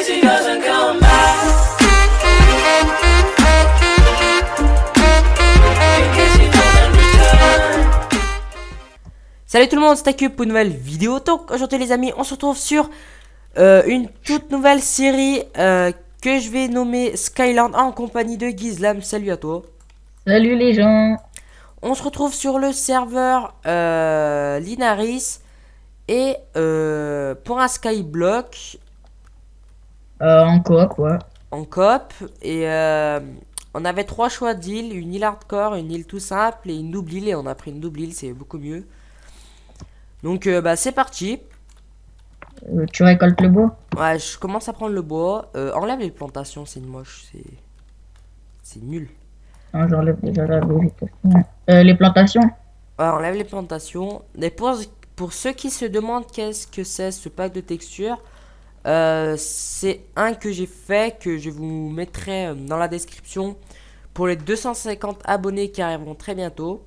case he doesn't come back. In case he doesn't return. Salut tout le monde, c'est Taku pour une nouvelle vidéo. Donc aujourd'hui les amis, on se retrouve sur une toute nouvelle série que je vais nommer Skyland en compagnie de Gizlam. Salut à toi. Salut les gens. On se retrouve sur le serveur Linaris et pour un Skyblock En coop, ouais. en coop. Et on avait trois choix d'îles, une île hardcore, une île tout simple et une double île. Et on a pris une double île, c'est beaucoup mieux. Donc bah c'est parti. Tu récoltes le bois? Ouais, je commence à prendre le bois. Enlève les plantations, c'est moche, c'est nul. Non, j'enlève déjà la végétation. Les plantations? Ouais, enlève les plantations. Et pour ceux qui se demandent qu'est-ce que c'est ce pack de textures, c'est un que j'ai fait, que je vous mettrai dans la description pour les 250 abonnés qui arriveront très bientôt.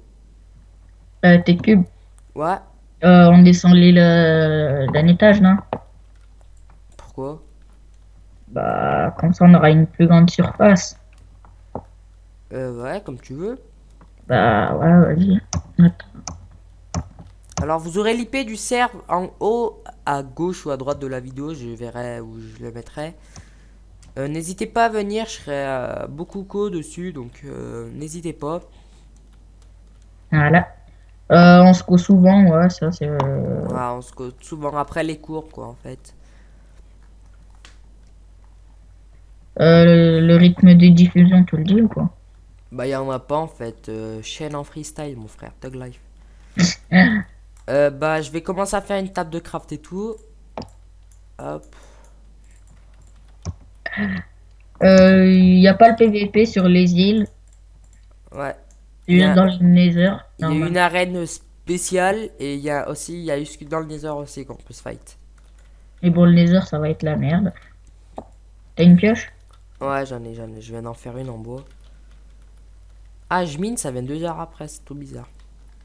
Tes cubes? Ouais, On descend l'île d'un étage, non? pourquoi? Bah, comme ça on aura une plus grande surface. Ouais, comme tu veux. Bah, ouais, vas-y. Attends. Alors vous aurez l'IP du serve en haut à gauche ou à droite de la vidéo, je verrai où je le mettrai. N'hésitez pas à venir, je serai beaucoup co dessus, donc n'hésitez pas. Voilà. On se cause souvent, ouais, ça c'est... Ouais, on se code souvent après les cours quoi en fait. le rythme de diffusion, tu le dis ou quoi? Bah y en a pas en fait, chaîne en freestyle mon frère, Tug Life. Bah je vais commencer à faire une table de craft et tout. Hop. Y a pas le PVP sur les îles, Ouais. c'est juste dans le Nether. Il y a normal. une arène spéciale et il y a eu dans le Nether aussi qu'on peut se fight. Et bon, le Nether, ça va être la merde. T'as une pioche? Ouais j'en ai, je viens d'en faire une en bois. Ah je mine, ça vient 2 heures après, c'est tout bizarre.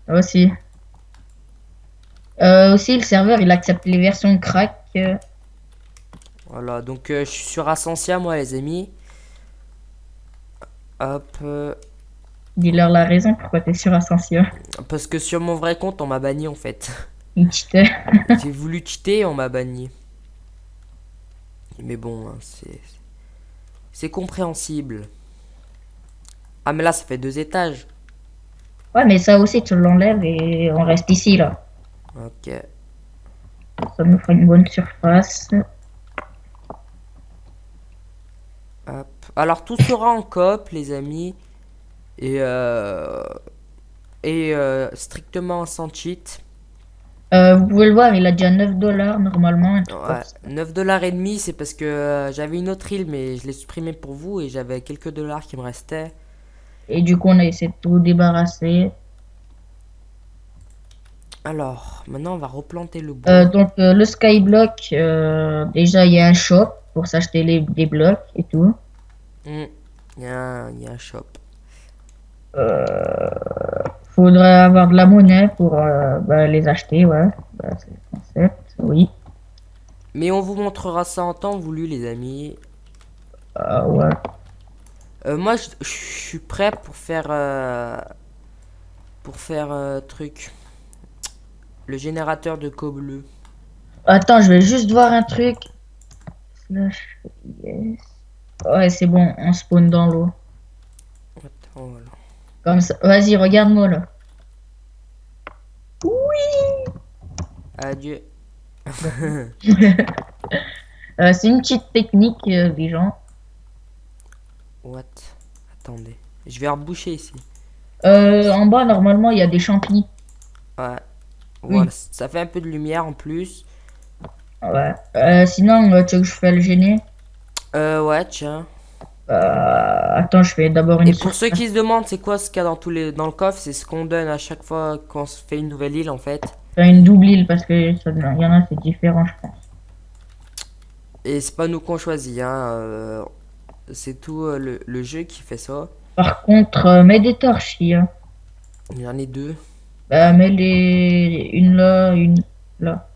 Aussi. Aussi, le serveur, il accepte les versions crack. Voilà, donc je suis sur Ascensia moi les amis. Hop. Dis-leur la raison pourquoi t'es sur Ascension. Parce que sur mon vrai compte on m'a banni en fait. Il cheatait. J'ai voulu cheater et on m'a banni. Mais bon, hein, c'est compréhensible. Ah mais là ça fait 2 étages. Ouais, mais ça aussi, tu l'enlèves et on reste ici, là. Ok. Ça nous fera une bonne surface. Hop. Alors tout sera en coop les amis. Et strictement sans cheat. Vous pouvez le voir, il a déjà 9 dollars normalement. Un truc comme Ouais, ça. 9 $ et demi, c'est parce que j'avais une autre île mais je l'ai supprimée pour vous et j'avais quelques dollars qui me restaient. Et du coup, on a essayé de tout débarrasser. Alors, maintenant on va replanter le bois. Donc, le Skyblock, déjà, il y a un shop pour s'acheter des blocs et tout. Il y a un shop. Faudrait avoir de la monnaie pour bah, les acheter, ouais. Bah, c'est le concept, oui. Mais on vous montrera ça en temps voulu les amis. Ouais. Moi je suis prêt pour faire truc. Le générateur de co bleu. Attends, je vais juste voir un truc. Slash, yes. Ouais, c'est bon, on spawn dans l'eau. Attends, voilà. Comme ça. Vas-y, regarde-moi là. Oui. Adieu. C'est une petite technique, des gens. What? Attendez. Je vais reboucher ici. En bas, normalement, il y a des champignons. Ouais. Oui. Voilà, ça fait un peu de lumière en plus. Ouais. Sinon, tu veux que je fais le gêner? Ouais, tiens. Attends, je fais d'abord une Et pour ceux qui se demandent c'est quoi ce qu'il y a dans le coffre, c'est ce qu'on donne à chaque fois qu'on se fait une nouvelle île en fait. une double île parce que il y en a, c'est différent, je pense. Et c'est pas nous qu'on choisit, hein. C'est tout le jeu qui fait ça. Par contre, mets des torches, ici, hein. Il y en a deux. Mets une là, une là.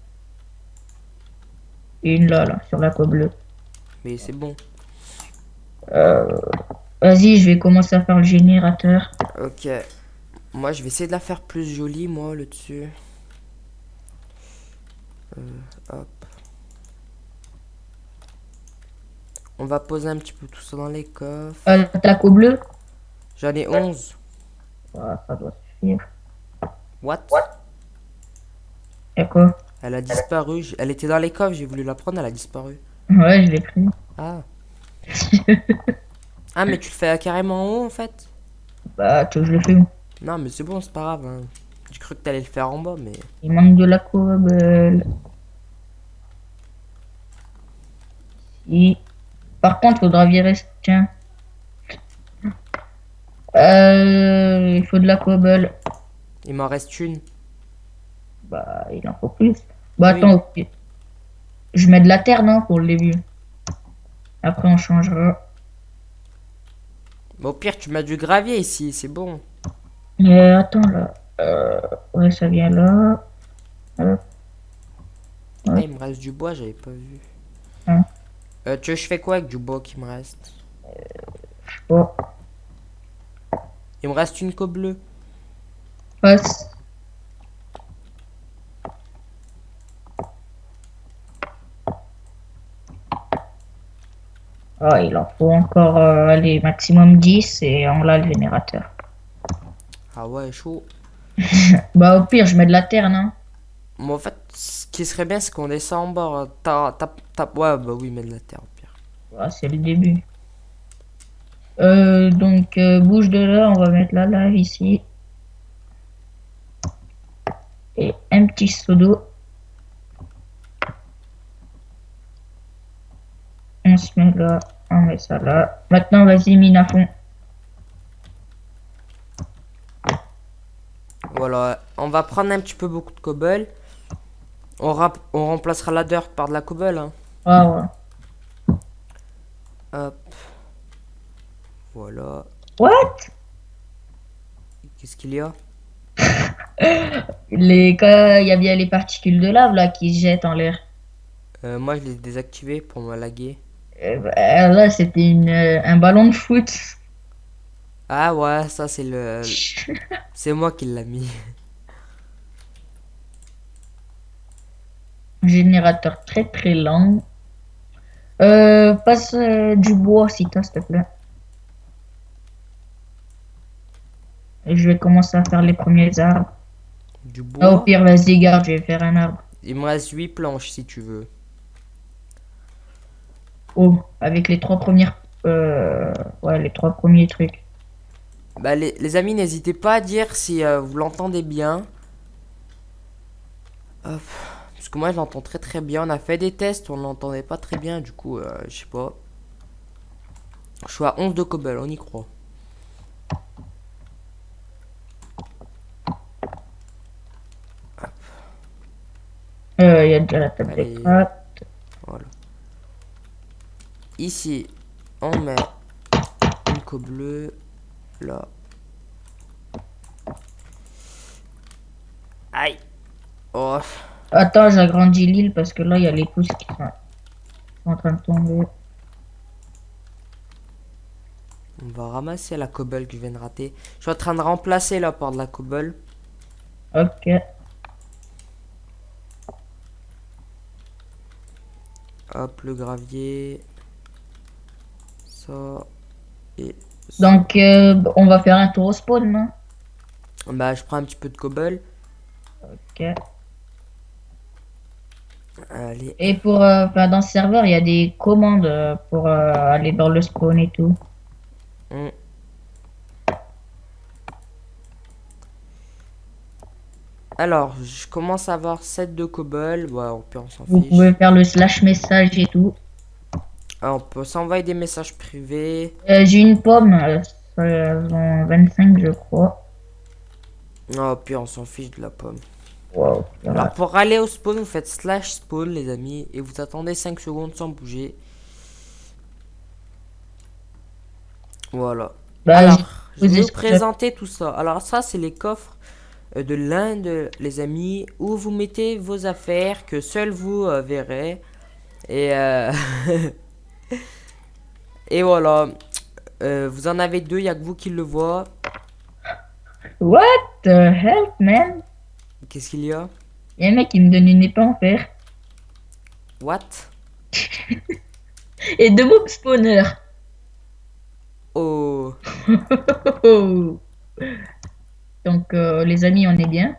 Et une là, sur la côte bleue. Mais c'est bon. Vas-y, je vais commencer à faire le générateur. Ok. Moi, je vais essayer de la faire plus jolie, moi, le dessus. Hop. On va poser un petit peu tout ça dans les coffres. T'as la co bleue? J'en ai 11. Ouais, ça doit suffire. What? Y'a quoi? Elle a disparu. Elle était dans les coffres, j'ai voulu la prendre, elle a disparu. Ouais, je l'ai pris. Ah. Ah, mais tu le fais carrément en haut, en fait? Bah, tu veux que je le fais où? Non, mais c'est bon, c'est pas grave. Hein. J'ai cru que t'allais le faire en bas, mais... Il manque de la cobble. Si. Par contre, faudra virer. Tiens. Il faut de la cobble. Il m'en reste une. Bah, il en faut plus. Bah, Oui. attends, ok. Je mets de la terre, non, pour le début. Après, on changera. Bah, au pire, tu mets du gravier ici, c'est bon. Attends, là. Ouais, ça vient là. Hop. Ah, il me reste du bois, j'avais pas vu. Hein. Tu veux que je fais quoi avec du bois qui me reste? Oh. Il me reste une co bleue. Passe. Ah, il en faut encore, allez, maximum 10 et on l'a le générateur. Ah ouais, chaud. Bah, au pire, je mets de la terre, non? Bon, en fait, ce qui serait bien, c'est qu'on descend en bas. Ouais, bah oui, mets de la terre au pire. Ouais, c'est le début. Donc, bouge de là, on va mettre la lave ici. Et un petit seau d'eau. On se met là, on met ça là. Maintenant, vas-y, mine à fond. Voilà, on va prendre un petit peu beaucoup de cobble. On remplacera la dirt par de la cobble. Hein. Ah ouais. Hop. Voilà. What? Qu'est-ce qu'il y a? Quand il y a bien les particules de lave là qui se jettent en l'air. Moi, je l'ai désactivé pour me laguer. Là, c'était un ballon de foot. Ah ouais, ça c'est le... C'est moi qui l'a mis. Un générateur très très lent. Passe du bois si t'as, s'il te plaît. Et je vais commencer à faire les premiers arbres. Du Ah, au bois. pire, vas-y, garde, je vais faire un arbre. Il me reste 8 planches si tu veux. Oh, avec les trois premières. Ouais, les trois premiers trucs. Bah les amis, n'hésitez pas à dire si vous l'entendez bien. Hop. Parce que moi je l'entends très très bien. On a fait des tests, on l'entendait pas très bien. Du coup, je sais pas. Je suis à 11 de cobble, on y croit. Il y a déjà la table Allez. des crêpes. Voilà. Ici, on met une cobble. Là. Aïe. Oh. Attends, j'agrandis l'île parce que là, il y a les pousses qui sont en train de tomber. On va ramasser la cobble que je viens de rater. Je suis en train de remplacer là par de la cobble. Ok. Hop, le gravier. Ça. Et ça. Donc, on va faire un tour au spawn, non? Bah, je prends un petit peu de cobble. Ok. Allez. Et pour, enfin, dans ce serveur, il y a des commandes pour aller dans le spawn et tout. Hmm. Alors, je commence à avoir 7 de cobble. Ouais, au pire, on s'en Vous fiche. pouvez faire le slash message et tout. Ah, on peut s'envoyer des messages privés. J'ai une pomme, ça en 25, je crois. Ah, au pire, on s'en fiche de la pomme. Wow. Alors, pour aller au spawn, vous faites slash spawn, les amis. Et vous attendez 5 secondes sans bouger. Voilà. Bah, Alors, je vous vais vous escroquez. présenter tout ça. Alors, ça, c'est les coffres de l'Inde, les amis, où vous mettez vos affaires que seul vous verrez. Et Et voilà. Vous en avez deux, il y a que vous qui le voit. What the hell, man? Qu'est-ce qu'il y a? Il y a un mec qui me donne une épée en fer. What? Et deux mob spawners. Oh. Donc, les amis, on est bien.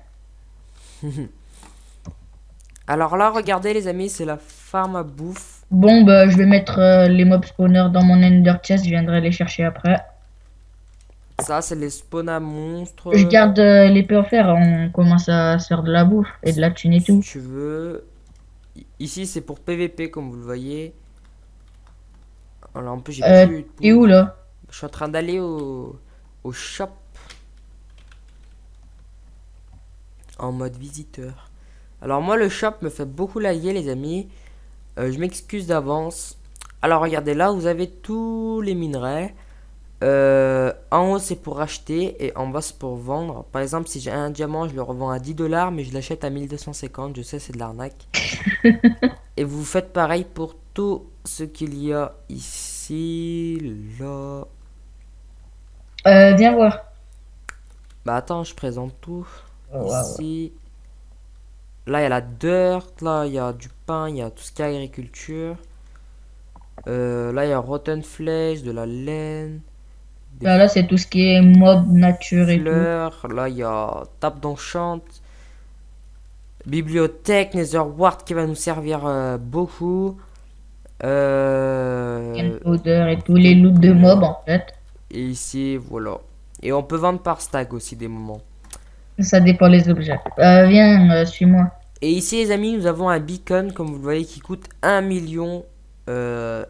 Alors là, regardez les amis, c'est la farm à bouffe. Bon, bah, je vais mettre les mob spawners dans mon ender chest. Je viendrai les chercher après. Ça, c'est les spawn à monstres. Je garde l'épée en fer. On commence à se faire de la bouffe et de la thune et Si tout. tu veux. Ici, c'est pour PVP, comme vous le voyez. Alors, en plus, j'ai plus... T'es où là? Je suis en train d'aller au shop. En mode visiteur. Alors, moi, le shop me fait beaucoup laguer, les amis. Je m'excuse d'avance. Alors, regardez, là, vous avez tous les minerais. En haut, c'est pour acheter. Et en bas, c'est pour vendre. Par exemple, si j'ai un diamant, je le revends à 10 $, mais je l'achète à 1250. Je sais, c'est de l'arnaque. Et vous faites pareil pour tout ce qu'il y a ici, là. Viens voir. Bah attends, je présente tout. Oh, ouais, ouais. Ici. Là, il y a la dirt. Là, il y a du pain. Il y a tout ce qui est agriculture. Là, il y a rotten flesh, de la laine. Des Là, c'est tout ce qui est mob, nature et tout. fleurs. Là, il y a table d'enchant. Bibliothèque, Netherwart qui va nous servir beaucoup. Powder et tout. Les loots de mob, en fait. Et ici, voilà. Et on peut vendre par stack aussi des moments. Ça dépend des objets. Viens, suis-moi. Et ici, les amis, nous avons un beacon, comme vous le voyez, qui coûte 1 million. De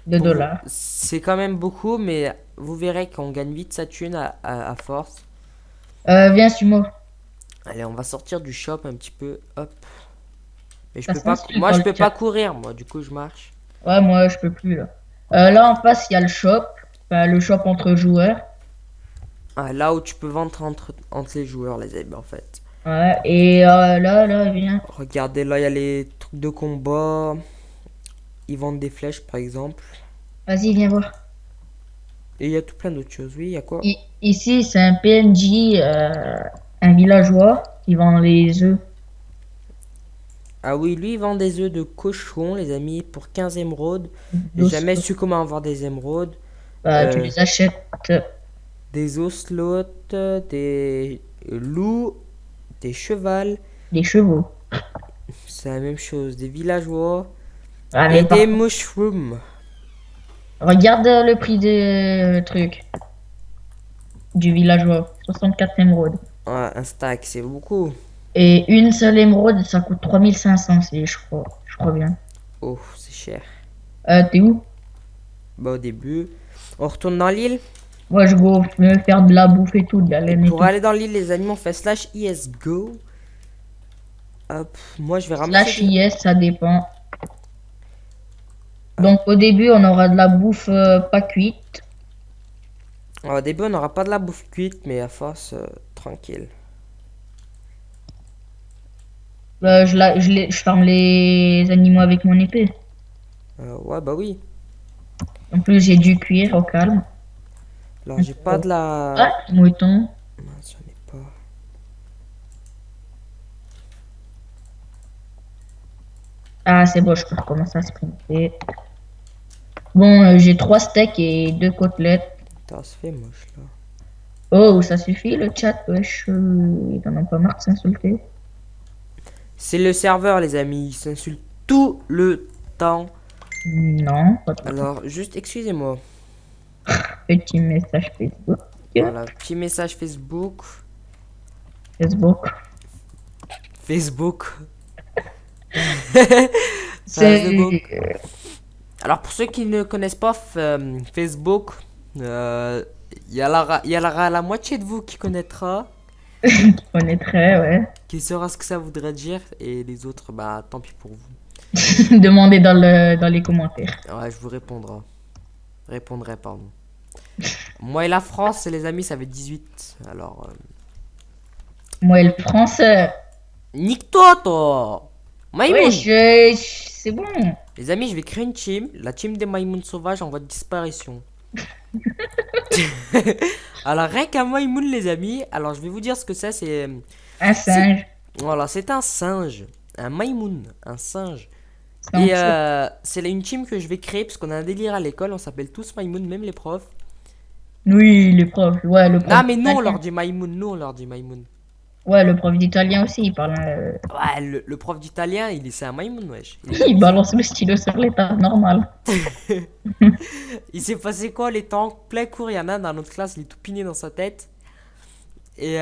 Pour vous. dollars. C'est quand même beaucoup, mais vous verrez qu'on gagne vite sa thune à force. Viens, suis-moi. Allez, on va sortir du shop un petit peu. Hop. Mais je Ça peux pas. s'insulte Moi, dans je le peux chat. pas courir, moi. Du coup, je marche. Ouais, moi, je peux plus, là. Là, en face, il y a le shop. Enfin, le shop entre joueurs. Ah, là où tu peux vendre entre les joueurs, les amis, en fait. Ouais, et là, viens. Regardez, là, il y a les trucs de combat. Ils vendent des flèches, par exemple. Vas-y, viens voir. Et il y a tout plein d'autres choses. Oui, il y a quoi? Ici, c'est un PNJ, un villageois qui vend les œufs. Ah oui, lui, il vend des œufs de cochon, les amis, pour 15 émeraudes. J'ai D'os- jamais su comment avoir des émeraudes. Tu Euh, les achètes. Des oslots, des loups, des chevals. Des chevaux. C'est la même chose. Des villageois. Ah, Et mais par des contre, mushrooms. regarde le prix des trucs. Du villageois. 64 émeraudes. Ouais, un stack, c'est beaucoup. Et une seule émeraude, ça coûte 3500, je crois. Je crois bien. Oh, c'est cher. T'es où? Bah, au début. On retourne dans l'île. Moi, je vais me faire de la bouffe et tout, de la Et laine et pour tout. aller dans l'île, les amis, on fait slash ISGO. Hop, moi je vais Slash ramasser. IS, ça dépend. Donc, au début, on aura de la bouffe pas cuite. Au début, on n'aura pas de la bouffe cuite, mais à force, tranquille. Je farme les animaux avec mon épée. Ouais, bah oui. En plus, j'ai du cuir au calme. Alors, j'ai pas de la. Ah, mouton. Mince, j'en ai pas. Ah, c'est bon, je peux recommencer à sprinter. Bon, j'ai 3 steaks et 2 côtelettes. Putain, ça fait moche là. Oh, ça suffit le chat, wesh. Ils en ont pas marre de s'insulter. C'est le serveur, les amis. Il s'insulte tout le temps. Non, pas trop. Alors, juste excusez-moi. Petit message Facebook. Voilà, petit message Facebook. Facebook. Facebook. C'est. Alors, pour ceux qui ne connaissent pas Facebook, il y a la moitié de vous qui connaîtra, Je connaîtrais, ouais. qui saura ce que ça voudrait dire, et les autres, bah, tant pis pour vous. Demandez dans les commentaires. Ouais, je vous répondrai, pardon. Moi et la France, les amis, ça fait 18. Alors, Moi, le français. nique-toi, toi! Oui, Maïmoun! c'est bon. Les amis, je vais créer une team. La team des Maïmoun sauvages en voie de disparition. Alors, rien qu'un Maïmoun, les amis. Alors, je vais vous dire ce que c'est. C'est. Un singe. Voilà, c'est un singe. Un Maïmoun. Un singe. C'est un Et truc. c'est une team que je vais créer parce qu'on a un délire à l'école. On s'appelle tous Maïmoun, même les profs. Oui, le prof. Ouais, le prof. Non, mais nous, on d'italien. leur dit Maïmoun. Nous, on leur dit Maïmoun. Ouais, le prof d'italien aussi, il parle. Ouais, le prof d'italien, c'est un Maïmoun, wesh. Il balance le stylo sur les tables, normal. Il s'est passé quoi les temps plein cours, il y en a un dans notre classe, il est tout piné dans sa tête. Et il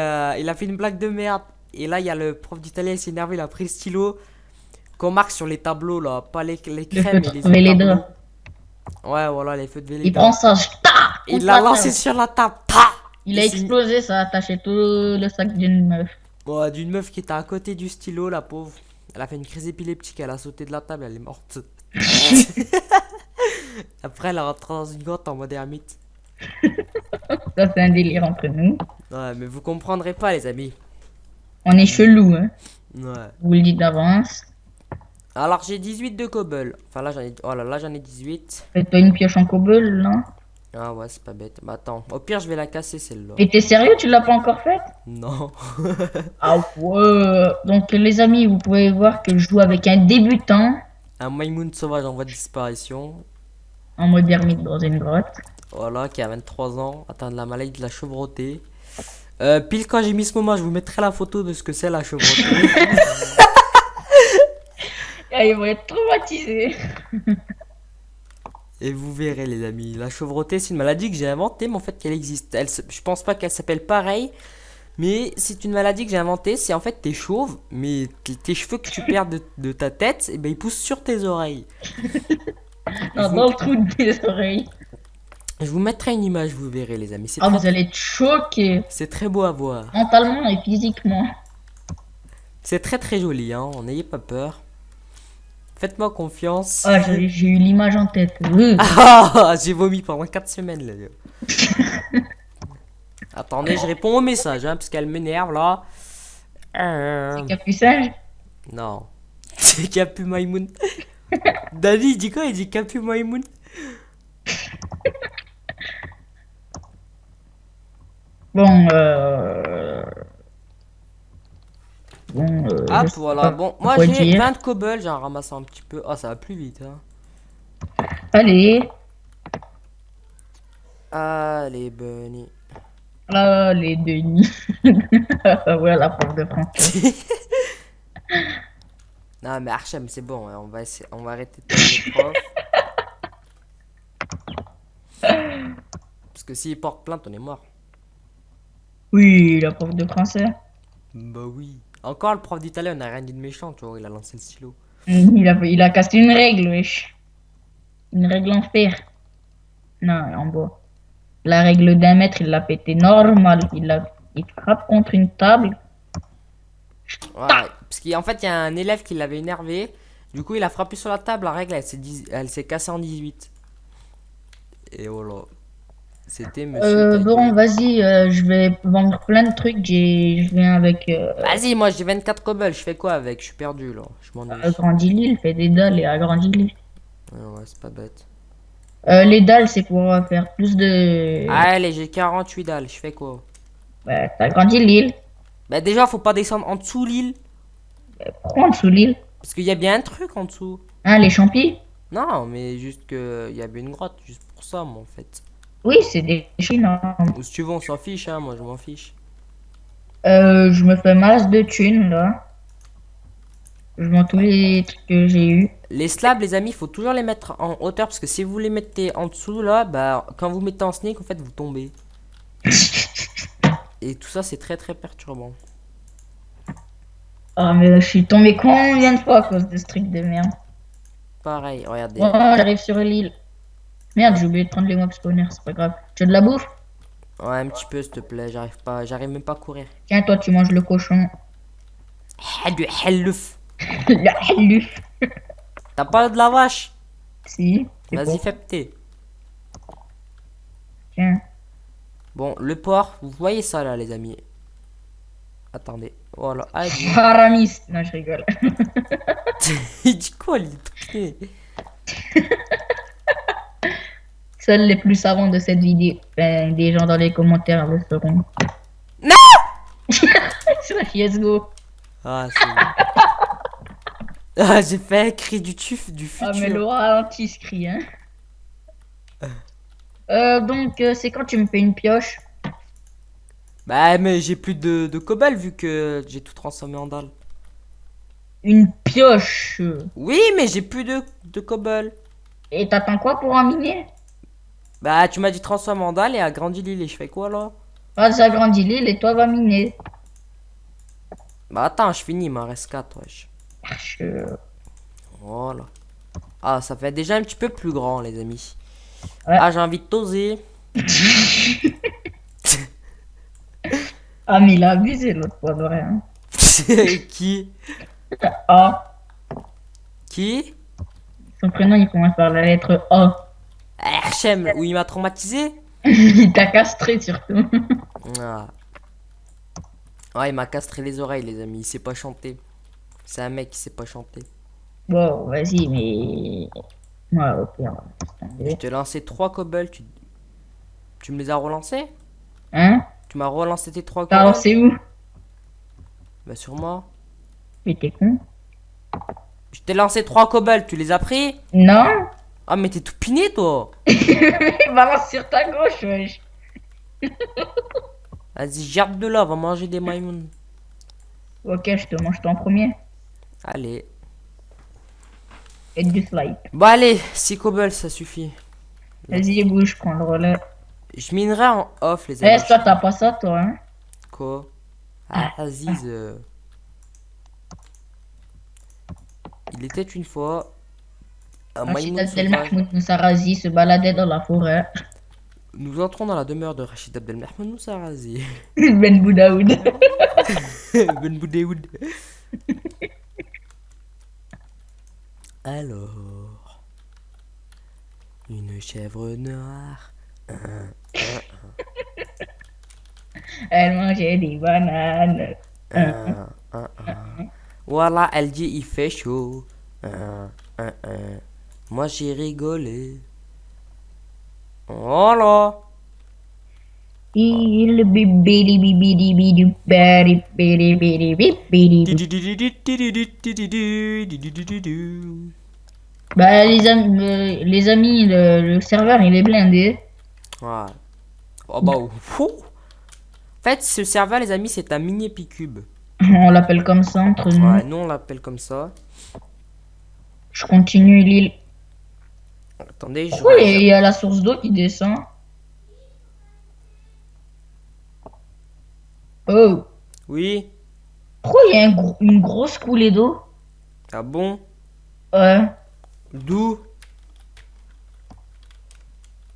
a fait une blague de merde. Et là, il y a le prof d'italien, il s'est énervé, il a pris le stylo qu'on marque sur les tableaux, là. Pas les Le crèmes, feu mais de les Véléda. tableaux. Ouais, voilà, les feux de Il Véléda. prend ça, Il l'a lancé sur la table. Ta Il a Et c'est explosé, ça a attaché tout le sac d'une meuf. Ouais, d'une meuf qui était à côté du stylo, la pauvre. Elle a fait une crise épileptique, elle a sauté de la table, elle est morte. Après, elle est rentrée dans une grotte en mode ermite. Ça, c'est un délire entre nous. Ouais, mais vous comprendrez pas, les amis. On est chelou, hein. Ouais. Je vous le dis d'avance. Alors, j'ai 18 de cobble. Enfin, là, j'en ai 18. Fais-toi une pioche en cobble, là. Ah ouais, c'est pas bête. Bah attends, au pire, je vais la casser celle-là. Et t'es sérieux, tu l'as pas encore faite? Non. Ah ouais. Donc, les amis, vous pouvez voir que je joue avec un débutant Un Maïmoun sauvage en voie de disparition. en mode ermite dans une grotte. Voilà, qui a 23 ans, atteint de la maladie de la chevrotée. Pile quand j'ai mis ce moment, je vous mettrai la photo de ce que c'est la chevrotée. Ah, ils vont être traumatisés. Et vous verrez, les amis. La chevrotée, c'est une maladie que j'ai inventée, mais en fait, qu'elle existe. Je pense pas qu'elle s'appelle pareil. Mais c'est une maladie que j'ai inventée. C'est en fait, t'es chauve, mais tes cheveux que tu perds de ta tête, et ben, ils poussent sur tes oreilles. Non, vous- dans le trou des oreilles. Je vous mettrai une image, vous verrez, les amis. Ah, vous allez être choqués. C'est très beau à voir. Mentalement et physiquement. C'est très très joli, hein. N'ayez pas peur. Faites-moi confiance. Ah, j'ai eu l'image en tête. Ah, j'ai vomi pendant 4 semaines, là. Attendez, je réponds au message, hein, parce qu'elle m'énerve, là. C'est capucinge. Non. C'est Capu Maïmoun. Dani, il dit quoi? Il dit Capu Maïmoun. Bon, Ah, je sais voilà. pas Bon, moi quoi j'ai dire. 20 cobble, j'en ramasse un petit peu. Ah, ça va plus vite, hein. Allez, Allez, Bunny. là, les Denis. Voilà la prof de français. Non, mais Archem, c'est bon, hein, on va arrêter de parler de prof. Parce que s'il porte plainte, on est mort. Oui, la prof de français. Bah oui. Encore le prof d'italien, on a rien dit de méchant, tu vois, il a lancé le stylo. Il a cassé une règle, wesh. Une règle en fer. Non, en bois. La règle d'un mètre, il l'a pété normal. Il frappe contre une table. Ouais, parce qu'en fait, il y a un élève qui l'avait énervé. Du coup, il a frappé sur la table, la règle, elle s'est cassée en 18. Et voilà. C'était monsieur Bon, Taïké. vas-y, je vais vendre plein de trucs. Je viens avec Vas-y, moi j'ai 24 cobble, je fais quoi avec? Je suis perdu là, je m'ennuie. agrandis l'île, fais des dalles et agrandis l'île. Ouais, c'est pas bête. Les dalles, c'est pour faire plus de. Allez, j'ai 48 dalles, je fais quoi? Bah, t'agrandis l'île. Bah, déjà, faut pas descendre en dessous l'île. Prends sous l'île. Parce qu'il y a bien un truc en dessous. Hein, les champis? Non, mais juste que il y a bien une grotte, juste pour ça, moi en fait. Oui, c'est des chinois. Ou si tu veux, on s'en fiche, hein, moi je m'en fiche. Je me fais masse de thunes là. Je vends tous les trucs que j'ai eu. Les slabs, les amis, faut toujours les mettre en hauteur parce que si vous les mettez en dessous là, bah quand vous mettez en sneak, en fait, vous tombez. Et tout ça, c'est très très perturbant. Ah, mais je suis tombé combien de fois à cause de ce truc de merde. Pareil, regardez. Oh, j'arrive sur l'île. Merde, j'ai oublié de prendre les mob spawners, c'est pas grave. Tu as de la bouffe? Ouais, un petit peu, s'il te plaît, j'arrive même pas à courir. Tiens, toi, tu manges le cochon. Ah, du hallouf. La haluf. T'as pas de la vache? Si. c'est Vas-y, bon. fais péter. Tiens. Bon, le porc, vous voyez ça là, les amis. Attendez, voilà. Adieu. Haramis. Non, je rigole. Il dit quoi, lui? Seuls les plus savants de cette vidéo, des gens dans les commentaires le sauront. Non. Let's go. Ah, c'est... Ah, j'ai fait un cri du du Ah, mais futur. le ralenti ce cri, hein. Donc, c'est quand tu me fais une pioche. Bah, mais j'ai plus de cobble vu que j'ai tout transformé en dalle. Une pioche. Oui, mais j'ai plus de cobble. Et t'attends quoi pour en miner? Bah, tu m'as dit transformer en dalle et agrandis l'île. Et je fais quoi là? Vas-y, agrandis l'île et toi va miner. Bah, attends, je finis, il m'en reste 4, wesh. Je- Voilà. Ah, ça fait déjà un petit peu plus grand, les amis. Ouais. Ah, j'ai envie de toser. Ah, mais il a abusé l'autre fois de rien. Qui? A. Qui? Son prénom il commence par la lettre A. Hachem, où il m'a traumatisé? Il t'a castré surtout. Ah. Ouais, il m'a castré les oreilles, les amis. Il sait pas chanter. C'est un mec qui sait pas chanter. Bon, vas-y, mais. Ouais, au pire. Je t'ai lancé 3 cobbles. Tu me les as relancés? Hein? Tu m'as relancé tes 3 Alors, cobbles? c'est où? Bah, sur moi. Mais t'es con? Je t'ai lancé 3 cobbles. Tu les as pris? Non? Ah, mais t'es tout piné, toi. Balance sur ta gauche, wesh. Vas-y, gerbe de là. Va manger des maïmouns. Ok, je te mange toi en premier. Allez. Et du slide. Bon, allez. 6 cobbles, ça suffit. Vas-y, bouge, je prends le relais. Je minerai en off, les Eh, amis. toi, t'as pas ça, toi, hein? Quoi? Ah, Aziz. Il était une fois un Rachid maïmoun sauvage. Abdelmahmoud Moussarazi se baladait dans la forêt. Nous entrons dans la demeure de Rachid Abdelmahmoud Moussarazi. Ben Boudaoud. Ben Boudéoud. Alors, une chèvre noire. Elle mangeait des bananes. Un, un. Voilà, elle dit il fait chaud. Moi j'ai rigolé. Voilà. Il bibidi bibidi bidi bidi bidi bidi bidi. Bah les amis, le serveur il est blindé. Ouais. Oh bah, fou. En fait, ce serveur, les amis, c'est un mini Epicube. On l'appelle comme ça entre nous. Ouais, nous on l'appelle comme ça. Je continue l'île. Attendez, je Pourquoi il y a la source d'eau qui descend? Oh, Oui. pourquoi il y a une grosse coulée d'eau? Ah bon? Ouais. D'où?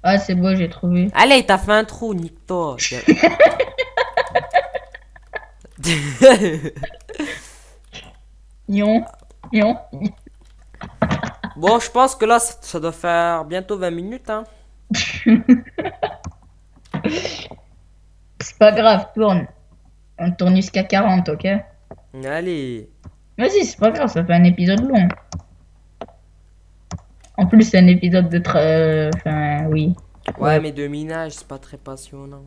Ah, c'est bon, j'ai trouvé. Allez, t'as fait un trou, nique-toi. Yon, yon. Bon, je pense que là, ça doit faire bientôt 20 minutes, hein. C'est pas grave, tourne. On tourne jusqu'à 40, ok? Allez. Vas-y, c'est pas grave, ça fait un épisode long. En plus, c'est un épisode de... Enfin, oui. Ouais, mais de minage, c'est pas très passionnant.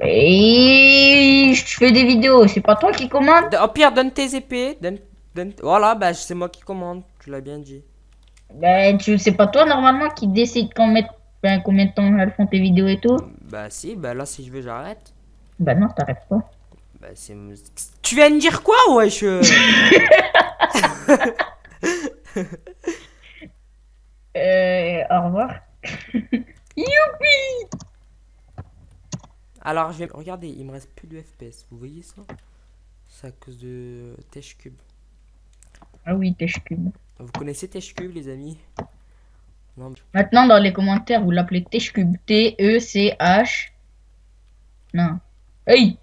Et je fais des vidéos, c'est pas toi qui commande? Au pire, donne tes épées. Voilà, bah, c'est moi qui commande. Tu l'as bien dit. Ben, c'est pas toi normalement qui décide combien de temps elles font tes vidéos et tout? Bah, si, bah là, si je veux, j'arrête. Bah non, t'arrêtes pas. Bah, c'est... Tu viens de dire quoi, wesh? Au revoir. Youpi! Alors, je vais... Regardez, il me reste plus de FPS. Vous voyez ça? C'est à cause de TeshCube. Ah oui, Techcube. Vous connaissez TeshCube, les amis? Non, mais... Maintenant, dans les commentaires, vous l'appelez Techcube. T-E-C-H. Non. Hey!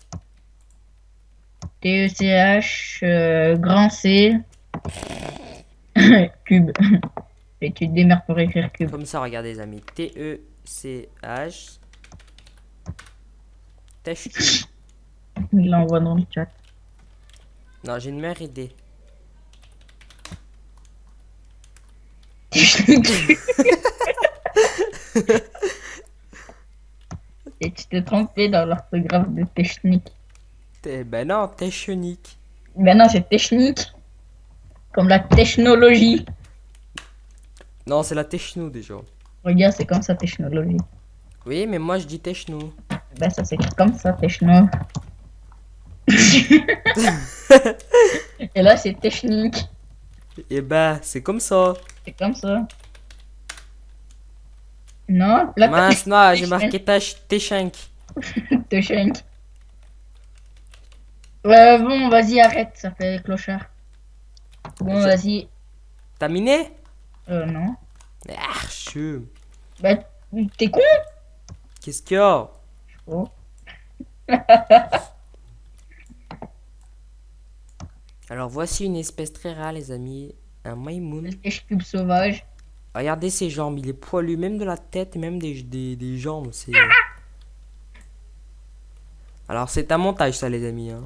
T-E-C-H, grand C. Cube. Et tu te démerdes pour écrire cube. Comme ça, regardez, les amis. T-E-C-H. TeshCube. Il l'envoie dans le chat. Non, j'ai une meilleure idée. Et tu t'es trompé dans l'orthographe de technique. Ben non, t'es chenique. Ben non, c'est technique. Comme la technologie. Non, c'est la techno déjà. Regarde, c'est comme ça, technologie. Oui, mais moi je dis techno. Ben ça, c'est comme ça, techno. Et là, c'est technique. Et ben, c'est comme ça. C'est comme ça. Non, là, Mince, non, j'ai marqué Techink. Technique. Ouais, bon, vas-y, arrête, ça fait clochard. Bon, Je- vas-y. T'as miné? Non. Ah, chou. Bah, t'es con? Qu'est-ce qu'il y a? Oh. Alors voici une espèce très rare, les amis. Un maïmoun. Le Tèche-cube sauvage. Regardez ses jambes, il est poilu, même de la tête et même des jambes. C'est. Alors c'est un montage, ça, les amis. Hein.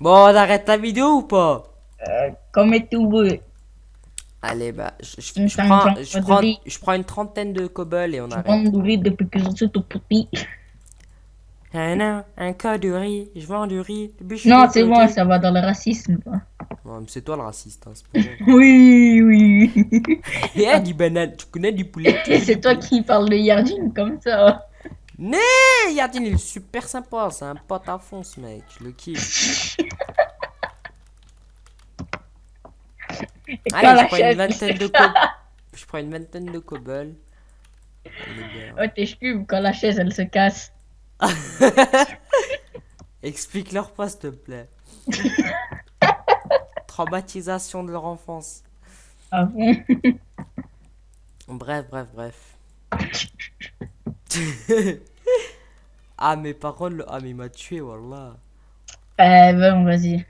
Bon, on arrête la vidéo ou pas? Comme tout veut. Allez, bah, Une tangente de riz. je prends une trentaine de cobbles et on Je arrête. vends du riz depuis que je suis tout petit. Un cas de riz, je vends du riz. le bûche Non, de c'est côté. bon, ça va dans le racisme. Quoi. Ouais, mais c'est toi le raciste, hein, c'est pas moi. Oui, oui. Eh, du banane, tu connais du poulet? tu connais C'est du toi poulet. qui parles de Yardine comme ça. Né, Yardine, il est super sympa, c'est un pote à fond ce mec, je le kiffe. Et Allez, quand je la prends une chaise, vingtaine de cobbles. Je prends une vingtaine de cobbles. Il est bien. Oh, Tèche-cube, quand la chaise, elle se casse. Explique-leur pas, s'il te plaît. Traumatisation de leur enfance. Ah bon? Bref. Ah, mais par contre, ah, mais il m'a tué, wallah. Bon, vas-y.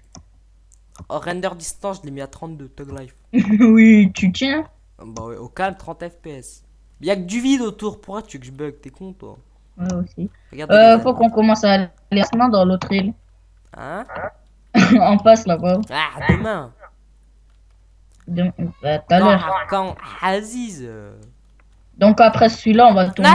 Oh, render distance, je l'ai mis à 32, Tug Life. Oui, tu tiens? Bah ouais, au calme, 30 FPS. Y'a que du vide autour, pourquoi tu veux que je bug? T'es con, toi? Ouais, aussi. Regardez les Faut amis. qu'on commence à aller maintenant dans l'autre île. Hein? On passe là-bas. Ah, demain. Tout à l'heure. Quand Aziz. Donc après celui-là, on va tourner.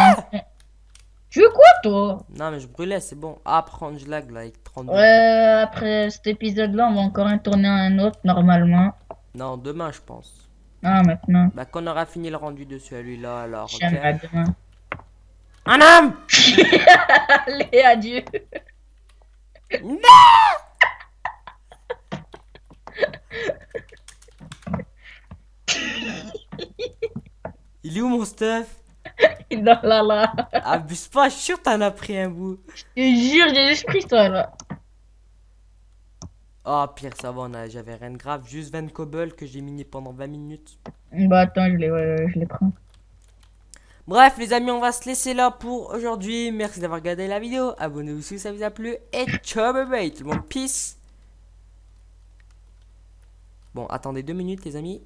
Tu veux quoi, toi? Non, mais je brûlais, c'est bon. Ah, prendre je lag là avec 32. Ouais, après cet épisode-là, on va encore en tourner un autre normalement. Non, demain, je pense. Ah, maintenant. Bah, qu'on aura fini le rendu de celui-là, alors. Ok. J'aimerais demain. Un homme! Allez, adieu. Non! Il est où mon stuff? Dans la là. Abuse pas, je suis sûr que t'en as pris un bout. Je te jure, j'ai juste pris toi là. Oh, pire, ça va, j'avais rien de grave. Juste 20 cobbles que j'ai miné pendant 20 minutes. Bah attends, je les prends. Bref, les amis, on va se laisser là pour aujourd'hui. Merci d'avoir regardé la vidéo. Abonnez-vous si ça vous a plu. Et ciao, bye bye, tout le monde. Peace. Bon, attendez 2 minutes, les amis.